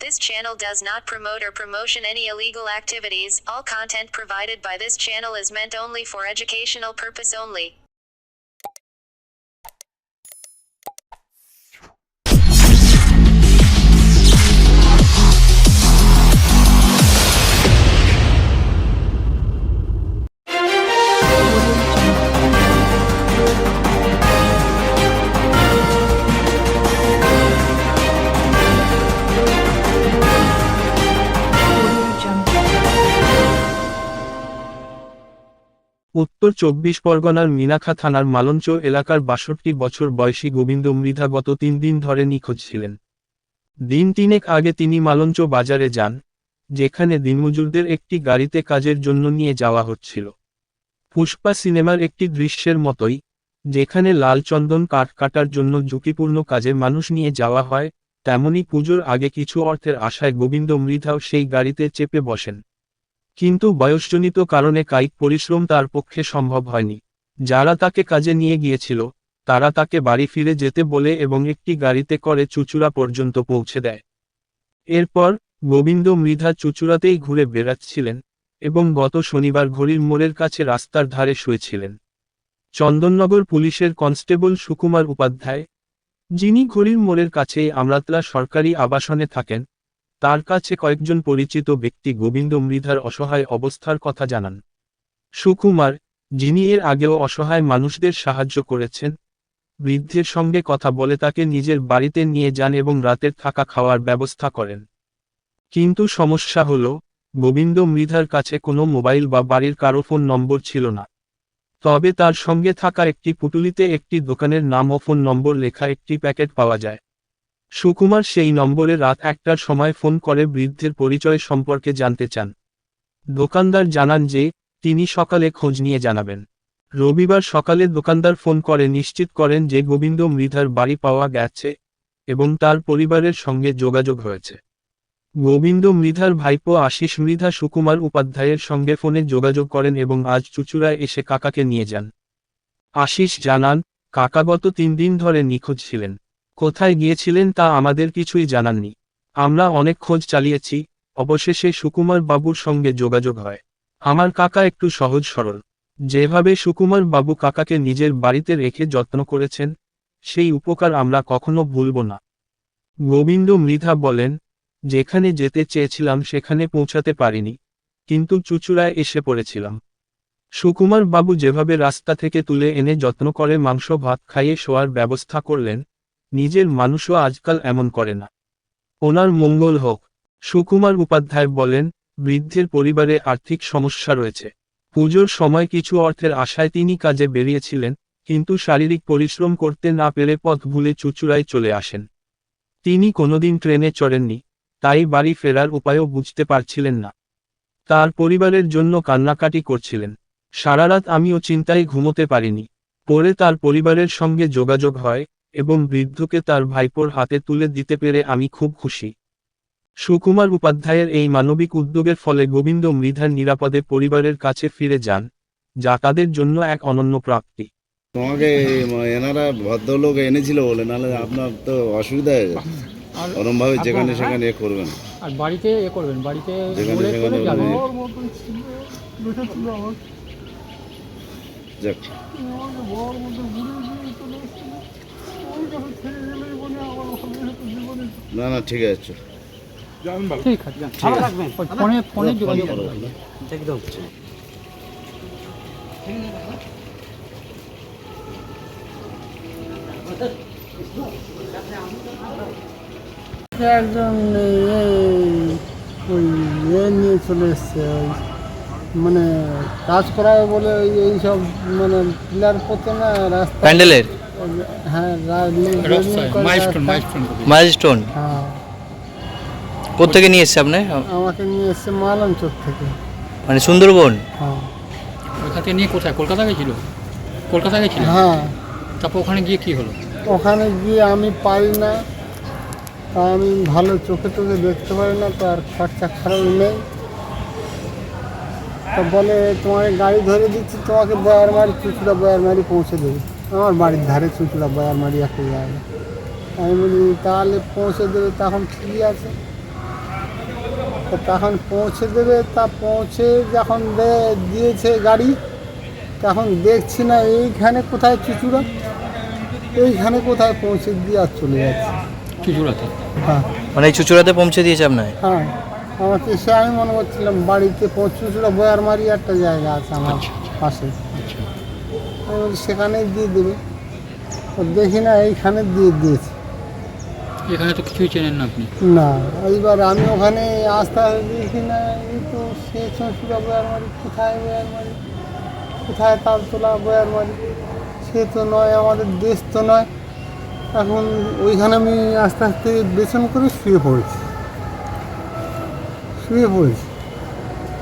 This channel does not promote or promotion any illegal activities. All content provided by this channel is meant only for educational purpose only. উত্তর ২৪ পরগনার মিনাখা থানার মালঞ্চ এলাকার ৬২ বছর বয়সী গোবিন্দ মৃধা গত ৩ দিন ধরে নিখোঁজ ছিলেন। দিন তিনেক আগে তিনি মালঞ্চ বাজারে যান, যেখানে দিনমজুরদের একটি গাড়িতে কাজের জন্য নিয়ে যাওয়া হচ্ছিল। পুষ্পা সিনেমার একটি দৃশ্যের মতোই, যেখানে লাল চন্দন কাঠ কাটার জন্য ঝুঁকিপূর্ণ কাজে মানুষ নিয়ে যাওয়া হয়, তেমনি পুজোর আগে কিছু অর্থের আশায় গোবিন্দ মৃধাও সেই গাড়িতে চেপে বসেন। কিন্তু বয়সজনিত কারণে কায়িক পরিশ্রম তার পক্ষে সম্ভব হয়নি। যারা তাকে কাজে নিয়ে গিয়েছিল, তারা তাকে বাড়ি ফিরে যেতে বলে এবং একটি গাড়িতে করে চুঁচুড়া পর্যন্ত পৌঁছে দেয়। এরপর গোবিন্দ মৃধা চুঁচুড়াতেই ঘুরে বেড়াচ্ছিলেন এবং গত শনিবার ঘড়ির মোড়ের কাছে রাস্তার ধারে শুয়েছিলেন। চন্দননগর পুলিশের কনস্টেবল সুকুমার উপাধ্যায়, যিনি ঘড়ির মোড়ের কাছেই আমরাতলা সরকারি আবাসনে থাকেন, তার কাছে কয়েকজন পরিচিত ব্যক্তি গোবিন্দ মৃধার অসহায় অবস্থার কথা জানান। সুকুমার, যিনি এর আগেও অসহায় মানুষদের সাহায্য করেছেন, বৃদ্ধের সঙ্গে কথা বলে তাকে নিজের বাড়িতে নিয়ে যান এবং রাতের থাকা খাওয়ার ব্যবস্থা করেন। কিন্তু সমস্যা হলো, গোবিন্দ মৃধার কাছে কোনো মোবাইল বা বাড়ির কারো ফোন নম্বর ছিল না। তবে তার সঙ্গে থাকা একটি পুটুলিতে একটি দোকানের নাম ও ফোন নম্বর লেখা একটি প্যাকেট পাওয়া যায়। সুকুমার সেই নম্বরে রাত ১টার সময় ফোন করে বৃদ্ধের পরিচয় সম্পর্কে জানতে চান। দোকানদার জানান যে, তিনি সকালে খোঁজ নিয়ে জানাবেন। রবিবার সকালে দোকানদার ফোন করে নিশ্চিত করেন যে গোবিন্দ মৃধার বাড়ি পাওয়া গেছে এবং তার পরিবারের সঙ্গে যোগাযোগ হয়েছে। গোবিন্দ মৃধার ভাইপো আশিস মৃধা সুকুমার উপাধ্যায়ের সঙ্গে ফোনে যোগাযোগ করেন এবং আজ চুঁচুড়ায় এসে কাকাকে নিয়ে যান। আশিস জানান, কাকা গত ৩ দিন ধরে নিখোঁজ ছিলেন। কোথায় গিয়েছিলেন তা আমাদের কিছুই জানাননি। আমরা অনেক খোঁজ চালিয়েছি, অবশেষে সুকুমার বাবুর সঙ্গে যোগাযোগ হয়। আমার কাকা একটু সহজ সরল। যেভাবে সুকুমার বাবু কাকাকে নিজের বাড়িতে রেখে যত্ন করেছেন, সেই উপকার আমরা কখনো ভুলব না। গোবিন্দ মৃধা বলেন, যেখানে যেতে চেয়েছিলাম সেখানে পৌঁছাতে পারিনি, কিন্তু চুঁচুড়ায় এসে পড়েছিলাম। সুকুমার বাবু যেভাবে রাস্তা থেকে তুলে এনে যত্ন করে মাংস ভাত খাইয়ে শোয়ার ব্যবস্থা করলেন, নিজের মানুষও আজকাল এমন করে না। ওনার মঙ্গল হোক। সুকুমার উপাধ্যায় বলেন, বৃদ্ধের পরিবারে আর্থিক সমস্যা রয়েছে। পুজোর সময় কিছু অর্থের আশায় তিনি কাজে বেরিয়েছিলেন, কিন্তু শারীরিক পরিশ্রম করতে না পেরে পথ ভুলে চুঁচুড়ায় চলে আসেন। তিনি কোনোদিন ট্রেনে চড়েননি, তাই বাড়ি ফেরার উপায়ও বুঝতে পারছিলেন না। তার পরিবারের জন্য কান্নাকাটি করছিলেন। সারা রাত আমিও চিন্তায় ঘুমোতে পারিনি। পরে তার পরিবারের সঙ্গে যোগাযোগ হয় এবং বৃদ্ধকে তার ভাইপোর হাতে তুলে দিতে পেরে আমি খুব খুশি। সুকুমার উপাধ্যায়ের এই মানবিক উদ্যোগের ফলে গোবিন্দ মৃধার নিরাপদে পরিবারের কাছে ফিরে যান, যা তাদের জন্য এক অনন্য প্রাপ্তি। তোমাকে এনারা ভদ্রলোক এনেছিল বলে, নাহলে আপনার তো অসুবিধা হয়ে যাবে। ওরমভাবে যেখানে সেখানে এ করবেন, আর বাড়িতে এ করবেন, বাড়িতে যেখানে বলে সেখানে যাবেন। যাক, না না ঠিক আছে, ঠিক আছে, ফোনে ফোনে যোগাযোগ করবেন। একদম। একজন ওই নিয়ে চলে এসছে, মানে কাজ করাবে বলে এইসব মানে পিলার পড়তে না রাস্তা প্যান্ডেলের। হ্যাঁ মাইলস্টোন হ্যাঁ। কোত্থেকে নিয়ে এসছে আপনি? আমাকে নিয়ে এসছে মালঞ্চর থেকে, মানে সুন্দরবন। হ্যাঁ। ওইখান থেকে নিয়ে কোথায়? কলকাতা গেছিল? কলকাতা গেছিল? হ্যাঁ। তারপর ওখানে গিয়ে কী হলো? ওখানে গিয়ে আমি পারি না, তা আমি ভালো চোখে টোখে দেখতে পারি না, তো আর খরচা খারাপ নেই। তো বলে তোমাকে গাড়ি ধরে দিচ্ছি, তোমাকে বয়ারমারি চুঁচুড়া বয়ারমারি পৌঁছে দেবে। আমার বাড়ির ধারে চুঁচুড়া বয়ারমারি একটা জায়গা। আমি বলি তাহলে পৌঁছে দেবে, তখন ঠিক আছে। তো তখন পৌঁছে দেবে, তা পৌঁছে যখন দিয়েছে গাড়ি, তখন দেখছি না এইখানে কোথায় চুচুড়া, এইখানে কোথায় পৌঁছে দিয়ে আর চলে যাচ্ছে। চুচুড়াতে? হ্যাঁ মানে এই চুচুড়াতে পৌঁছে দিয়েছে আপনার? হ্যাঁ, আমাকে সে আমি মনে করছিলাম বাড়িতে চুচুড়া বয়ারমারি একটা জায়গা আছে আমার পাশে, আমি বলছি সেখানেই দিয়ে দেবে, তো দেখি না এইখানে দিয়ে দিয়েছে। এখানে তো কিছুই চেনেন না আপনি? না, এইবার আমি ওখানে আসতে দেখি না, এই তো সে চুচুড়া বয়ারমারি, কোথায় বয়ারমারি, কোথায় তালতলা বয়ারমারি, সে তো নয়, আমাদের দেশ তো নয়। এখন ওইখানে আমি আস্তে আস্তে বেচন করে শুয়ে পড়েছি,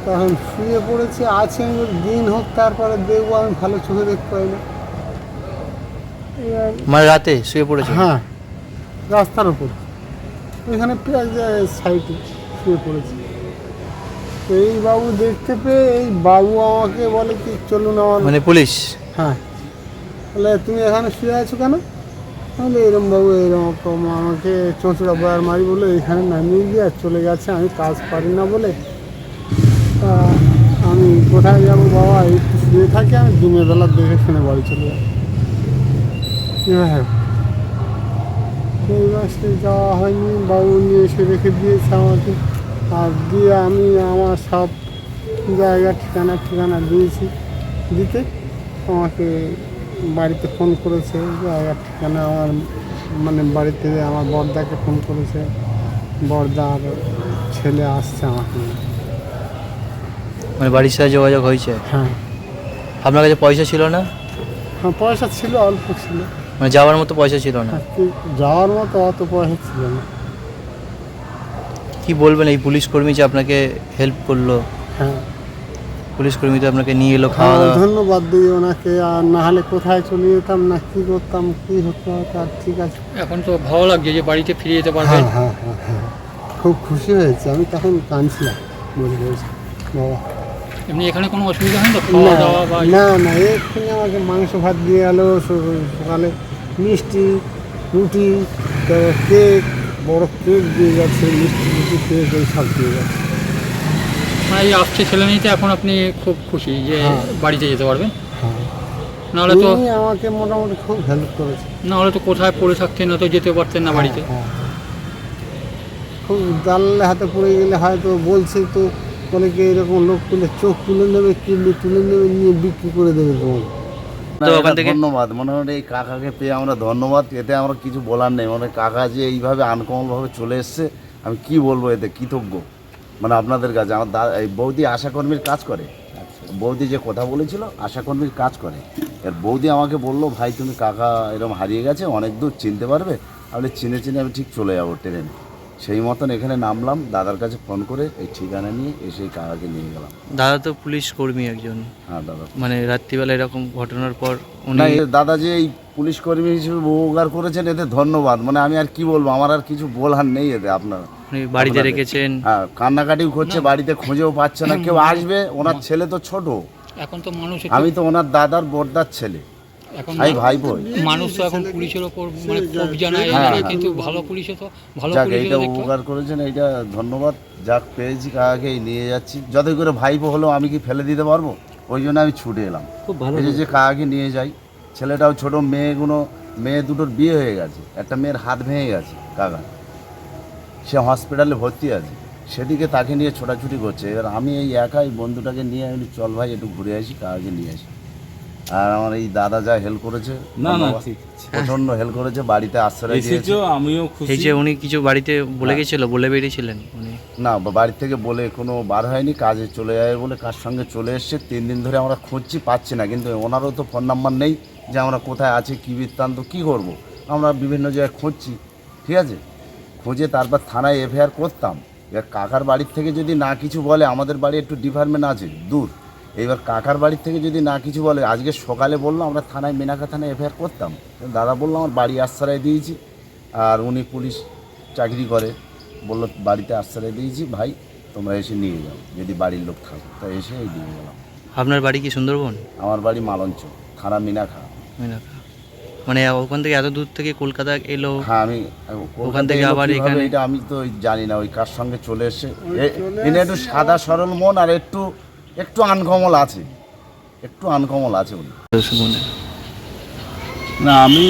তখন শুয়ে পড়েছি আছে, আমি বলি দিন হোক তারপরে দেখবো, আমি ভালো চোখে দেখতে পাই না। মানে রাতে শুয়ে পড়েছে? হ্যাঁ, রাস্তার উপর ওইখানে পেঁয়াজ সাইডে শুয়ে পড়েছি। তো এই বাবু দেখতে পেয়ে এই বাবু আমাকে বলে কি চলুন আমার, মানে পুলিশ? হ্যাঁ, বলে তুমি এখানে শুয়ে আছো কেন? তাহলে এরম বাবু এরকম আমাকে চোঁচড়া বয়ারমারি বলে এখানে নামিয়ে দিয়ে চলে গেছে, আমি কাজ পারি না বলে। তা আমি কোথায় যাবো বাবা, একটু শুয়ে থাকি, আমি দিনের বেলা দেখে শুনে বাড়ি চলে যাবো। সেই মাসে যাওয়া হয়নি, বাবু নিয়ে এসে রেখে দিয়েছে আমাকে, আর দিয়ে আমি আমার সব জায়গা ঠিকানা দিয়েছি, দিতে আমাকে বাড়িতে ফোন করেছে, জায়গার ঠিকানা আমার মানে বাড়িতে আমার বড়দাকে ফোন করেছে, বড়দার ছেলে আসছে আমাকে। মানে বাড়ির সাথে যোগাযোগ হয়েছে? হ্যাঁ। আপনার কাছে পয়সা ছিল না? হ্যাঁ, পয়সা ছিল, অল্প ছিল। মানে যাওয়ার মতো পয়সা ছিল না? যাওয়ার মতো অত পয়সা ছিল না। কি বলবেন এই পুলিশ কর্মী যে আপনাকে হেল্প করলো? হ্যাঁ, পুলিশ কর্মী তো আপনাকে নিয়ে এলো, খাওয়া দাওয়া। ধন্যবাদ দিই ওনাকে, আর না হলে কোথায় চলে যেতাম না, কী করতাম, কী হতো। আর ঠিক আছে, এখন তো ভালো লাগছে যে বাড়িতে ফিরে যেতে পারবেন। হ্যাঁ হ্যাঁ হ্যাঁ হ্যাঁ, খুব খুশি হয়েছে, আমি তখন কাঁদছিলাম, বলে বলছি বাবা। এমনি এখানে কোনো অসুবিধা হয় না তো, খাওয়া দাওয়া বা? না, এক্ষুনি আমাকে মাংস ভাত দিয়ে গেলো, সকালে মিষ্টি, রুটি, কেক, বড় কেক দিয়ে যাচ্ছে, মিষ্টি রুটি, কেক, এই সব দিয়ে যাচ্ছে। মানে এই আসছে ছেলে মেয়েতে এখন আপনি খুব খুশি যে বাড়িতে যেতে পারবেন? হ্যাঁ, নাহলে তো উনি আমাকে মোটামুটি খুব হেল্প করেছে। নাহলে তো কোথায় পড়ে থাকতেন, না তো যেতে পারতেন না বাড়িতে। হ্যাঁ, খুব দালালের হাতে পড়ে গেলে হয়তো বলছে তো, বলে কি এরকম লোক তুলে চোখ তুলে নেবে, কিডনি তুলে নেবে, নিয়ে বিক্রি করে দেবে তোমাকে। তো ওখান থেকে ধন্যবাদ, মোটামুটি এই কাকাকে পেয়ে আমরা ধন্যবাদ, এতে আমরা কিছু বলার নেই। মানে কাকা যে এইভাবে আনকমনভাবে চলে এসছে, আমি কি বলবো, এতে কৃতজ্ঞ মানে আপনাদের কাছে। আমার এই বৌদি আশাকর্মীর কাজ করে, বৌদি যে কথা বলেছিল আশাকর্মীর কাজ করে। এর বৌদি আমাকে বললো, ভাই তুমি কাকা এরকম হারিয়ে গেছে, অনেক দূর চিনতে পারবে? তাহলে চিনে আমি ঠিক চলে যাবো ট্রেনে। সেই মতন এখানে নামলাম, দাদার কাছে ফোন করে এই ঠিকানা নিয়ে এসে কাকাকে নিয়ে গেলাম। দাদা তো পুলিশ কর্মী একজন। হ্যাঁ দাদা, মানে রাত্রিবেলা এরকম ঘটনার পর না উনি দাদা যে এই পুলিশ কর্মী হিসেবে উপকার করেছেন, এতে ধন্যবাদ। মানে আমি আর কি বলবো, আমার আর কিছু বলার নেই এতে। আপনারা উনি বাড়িতে আপনাদের। রেখেছেন? হ্যাঁ, কান্নাকাটিও করছে, বাড়িতে খুঁজেও পাচ্ছে না, কেউ আসবে। ওনার ছেলে তো ছোট, এখন তো মানুষ আমি তো ওনার দাদার বড়দার ছেলে, এখন আমি ভাই বই। মানুষ তো এখন পুলিশের ওপর মানে ক্ষোভ জানায়, হ্যাঁ। কিন্তু ভালো পুলিশে তো ভালো যাক, পুলিশে এইটা দেখতে হয়। উপকার করেছেন, এইটা ধন্যবাদ। যাক পেয়েছি, কাকাকেই নিয়ে যাচ্ছি। যতই করে ভাইপো হলেও আমি কি ফেলে দিতে পারবো? ওই জন্য আমি ছুটে এলাম, খুব ভালো এই যে কাকাকে নিয়ে যাই। ছেলেটাও ছোট, মেয়ে দুটোর বিয়ে হয়ে গেছে, একটা মেয়ের হাত ভেঙে গেছে কাকা, সে হসপিটালে ভর্তি আছে, সেদিকে তাকে নিয়ে ছোটাছুটি করছে। এবার আমি এই একাই বন্ধুটাকে নিয়ে আমি চল ভাই একটু ঘুরে আসি, কাকাকে নিয়ে আসি। আর আমার এই দাদা যা হেল্প করেছে, প্রচন্ড হেল্প করেছে, বাড়িতে আশ্রয় দিয়েছে। এই যে উনি কিছু বাড়িতে বলে গেছিল, বলে বেরিয়েছিলেন উনি? না, বাড়ি থেকে বলে কোনো বার হয়নি, কাজে চলে যাবে বলে কার সঙ্গে চলে এসছে। 3 দিন ধরে আমরা খুঁজছি, পাচ্ছি না। কিন্তু ওনারও তো ফোন নাম্বার নেই যে আমরা কোথায় আছি, কী বৃত্তান্ত, কী করবো। আমরা বিভিন্ন জায়গায় খুঁজছি, ঠিক আছে, খুঁজে তারপর থানায় এফআইআর করতাম। এবার কাকার বাড়ির থেকে যদি না কিছু বলে, আমাদের বাড়ি একটু ডিপার্টমেন্ট আছে দূর, এইবার কাকার বাড়ির থেকে যদি না কিছু বলে, আজকে সকালে বললো আমরা থানায়, মেনাকা থানায় এফআইআর করতাম। দাদা বললো আমার বাড়ি আশ্রয় দিয়েছি, আর উনি পুলিশ চাকরি করে, বললো বাড়িতে আশ্রয় দিয়েছি, ভাই তোমরা এসে নিয়ে যাও যদি বাড়ির লোক থাকে। তা এসে এই দিয়ে গেলাম। আপনার বাড়ি কি সুন্দরবন? আমার বাড়ি মালঞ্চ, থানা মিনাখা। মিনাখা। মানে ওখান থেকে এত দূর থেকে কলকাতা এলো? হ্যাঁ, আমি ওখান থেকে এলো আবার কিভাবে এখানে? এটা আমি তো জানি না, ওই কার সঙ্গে চলে এসে চলে এনে একটু সাদা সরল মন আর একটু একটু আনকমল আছে, একটু আনকমল আছে উনি। শুনে না, আমি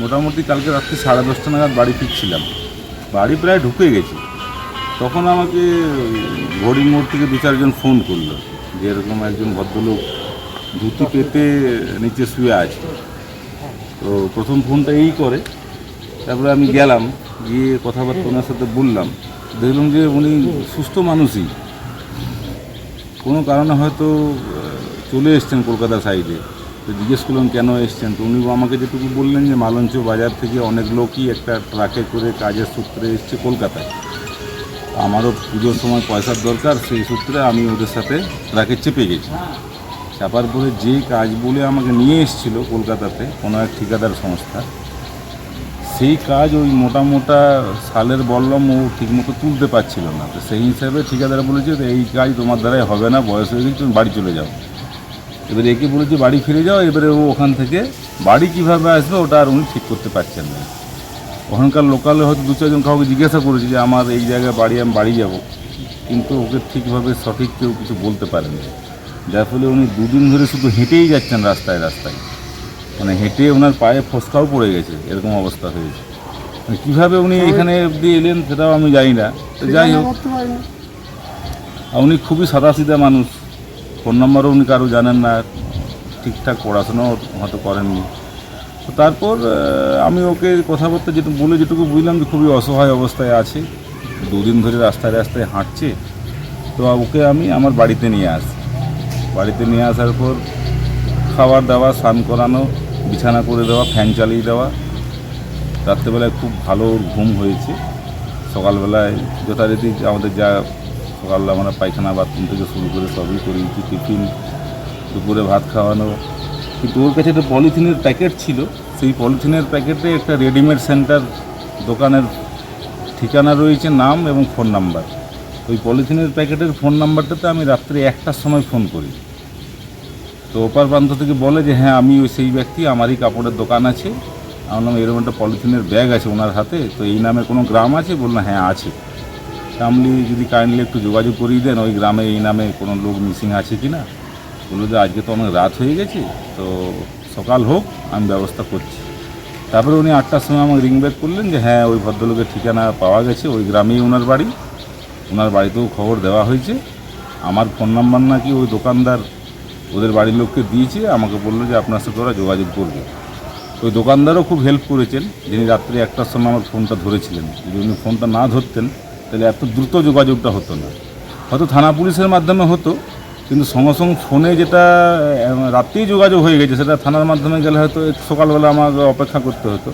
মোটামুটি কালকে রাত্রি 10:30 নাগাদ বাড়ি ফিরছিলাম। বাড়ি প্রায় ঢুকে গেছি, তখন আমাকে ঘড়ির মোড় থেকে 2-4 জন ফোন করলো যে এরকম একজন ভদ্রলোক ধুতি পেতে নিচে শুয়ে আছে। তো প্রথম ফোনটা এই করে, তারপরে আমি গেলাম, গিয়ে কথাবার্তা ওনার সাথে বললাম। দেখলাম যে উনি সুস্থ মানুষই, কোনো কারণে হয়তো চলে এসছেন কলকাতা সাইডে। তো জিজ্ঞেস করলাম কেন এসছেন, তো উনি আমাকে যেটুকু বললেন যে মালঞ্চ বাজার থেকে অনেক লোকই একটা ট্রাকে করে কাজের সূত্রে এসছে কলকাতায়। আমারও পুজোর সময় পয়সার দরকার, সেই সূত্রে আমি ওদের সাথে ট্রাকে চেপে গেছি। চাপার পরে যে কাজ বলে আমাকে নিয়ে এসেছিলো কলকাতাতে কোনো এক ঠিকাদার সংস্থা, সেই কাজ ওই মোটা মোটা সালের বললাম ও ঠিকমতো তুলতে পারছিল না। তো সেই হিসাবে ঠিকাদার বলেছে যে এই কাজ তোমার দ্বারাই হবে না, বয়স হয়ে গেছে, তুমি বাড়ি চলে যাও। এবারে একে বলেছে বাড়ি ফিরে যাও। এবারে ও ওখান থেকে বাড়ি কীভাবে আসবে ওটা আর উনি ঠিক করতে পারছেন না। ওখানকার লোকালে হয়তো 2-4 জন কাউকে জিজ্ঞাসা করেছে যে আমার এই জায়গায় বাড়ি, আমি বাড়ি যাব, কিন্তু ওকে ঠিকভাবে সঠিক কেউ কিছু বলতে পারেনি। যার ফলে উনি 2 দিন ধরে শুধু হেঁটেই যাচ্ছেন রাস্তায় রাস্তায়, মানে হেঁটে ওনার পায়ে ফসকাও পড়ে গেছে, এরকম অবস্থা হয়েছে। মানে কীভাবে উনি এখানে অবধি এলেন সেটাও আমি জানি না। তো যাই হোক, করতে পারি না। আর উনি খুবই সাদাসিধা মানুষ, ফোন নাম্বারও উনি কারো জানেন না, ঠিকঠাক পড়াশোনাও হয়তো করেননি। তো তারপর আমি ওকে কথাবার্তা যেটুকু বুঝলাম যে খুবই অসহায় অবস্থায় আছে, 2 দিন ধরে রাস্তায় রাস্তায় হাঁটছে। তো ওকে আমি আমার বাড়িতে নিয়ে আসি। বাড়িতে নিয়ে আসার পর খাবার দাওয়া, স্নান করানো, বিছানা করে দেওয়া, ফ্যান চালিয়ে দেওয়া। রাত্রেবেলায় খুব ভালো ঘুম হয়েছে। সকালবেলায় যথারীতি আমাদের যা সকালবেলা আমরা পায়খানা বাথরুম থেকে শুরু করে সবই করি, টিফিন, দুপুরে ভাত খাওয়ানো। কিন্তু ওর কাছে একটা পলিথিনের প্যাকেট ছিল, সেই পলিথিনের প্যাকেটে একটা রেডিমেড সেন্টার দোকানের ঠিকানা রয়েছে, নাম এবং ফোন নাম্বার। ওই পলিথিনের প্যাকেটের ফোন নাম্বারটাতে আমি রাত্রে 1টার সময় ফোন করি। তো ওপার প্রান্ত থেকে বলে যে হ্যাঁ আমি ওই সেই ব্যক্তি, আমারই কাপড়ের দোকান আছে। আমার নাম এরকম একটা পলিথিনের ব্যাগ আছে ওনার হাতে, তো এই নামে কোনো গ্রাম আছে? বললাম হ্যাঁ আছে। আপনি যদি কাইন্ডলি একটু যোগাযোগ করিয়ে দেন ওই গ্রামে এই নামে কোনো লোক মিসিং আছে কি না। বললো যে আজকে তো অনেক রাত হয়ে গেছে, তো সকাল হোক, আমি ব্যবস্থা করছি। তারপরে উনি 8টার সময় আমাকে রিং ব্যাক করলেন যে হ্যাঁ ওই ভদ্রলোকের ঠিকানা পাওয়া গেছে, ওই গ্রামেই ওনার বাড়ি, ওনার বাড়িতেও খবর দেওয়া হয়েছে। আমার ফোন নাম্বার নাকি ওই দোকানদার ওদের বাড়ির লোককে দিয়েছে, আমাকে বললো যে আপনার সাথে ওরা যোগাযোগ করবে। ওই দোকানদারও খুব হেল্প করেছেন, যিনি রাত্রি 1টার সময় আমার ফোনটা ধরেছিলেন। যদি উনি ফোনটা না ধরতেন তাহলে এত দ্রুত যোগাযোগটা হতো না। হয়তো থানা পুলিশের মাধ্যমে হতো, কিন্তু সঙ্গে সঙ্গে ফোনে যেটা রাত্রেই যোগাযোগ হয়ে গেছে, সেটা থানার মাধ্যমে গেলে হয়তো সকালবেলা আমাকে অপেক্ষা করতে হতো।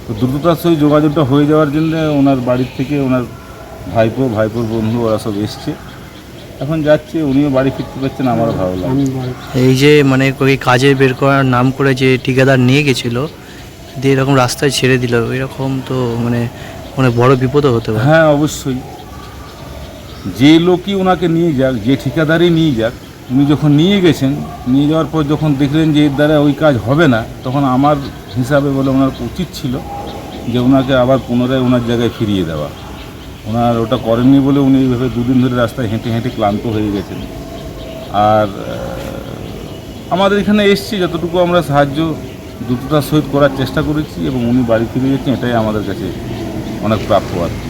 তো দ্রুততার সহিত যোগাযোগটা হয়ে যাওয়ার জন্য ওনার বাড়ির থেকে ওনার ভাইপোর বন্ধু ওরা সব এসছে, এখন যাচ্ছে। উনিও বাড়ি ফিরতে পারছেন, আমারও ভালো লাগে। আমি বাড়ি এই যে মানে ওই কাজে বের করার নাম করে যে ঠিকাদার নিয়ে গেছিলো, দিয়ে এরকম রাস্তায় ছেড়ে দিল, এরকম তো মানে অনেক বড় বিপদও হতে পারে। হ্যাঁ অবশ্যই, যে লোকই ওনাকে নিয়ে যাক, যে ঠিকাদারই নিয়ে যাক, উনি যখন নিয়ে গেছেন, নিয়ে যাওয়ার পর যখন দেখলেন যে এর দ্বারা ওই কাজ হবে না, তখন আমার হিসাবে বলে ওনার উচিত ছিল যে ওনাকে আবার পুনরায় ওনার জায়গায় ফিরিয়ে দেওয়া। ওনার ওটা করেননি বলে উনি এইভাবে 2 দিন ধরে রাস্তায় হেঁটে হেঁটে ক্লান্ত হয়ে গেছেন। আর আমাদের এখানে এসছি, যতটুকু আমরা সাহায্য দ্রুততার সহিত করার চেষ্টা করেছি, এবং উনি বাড়ি ফিরে গেছেন, এটাই আমাদের কাছে অনেক প্রাপ্য আর কি।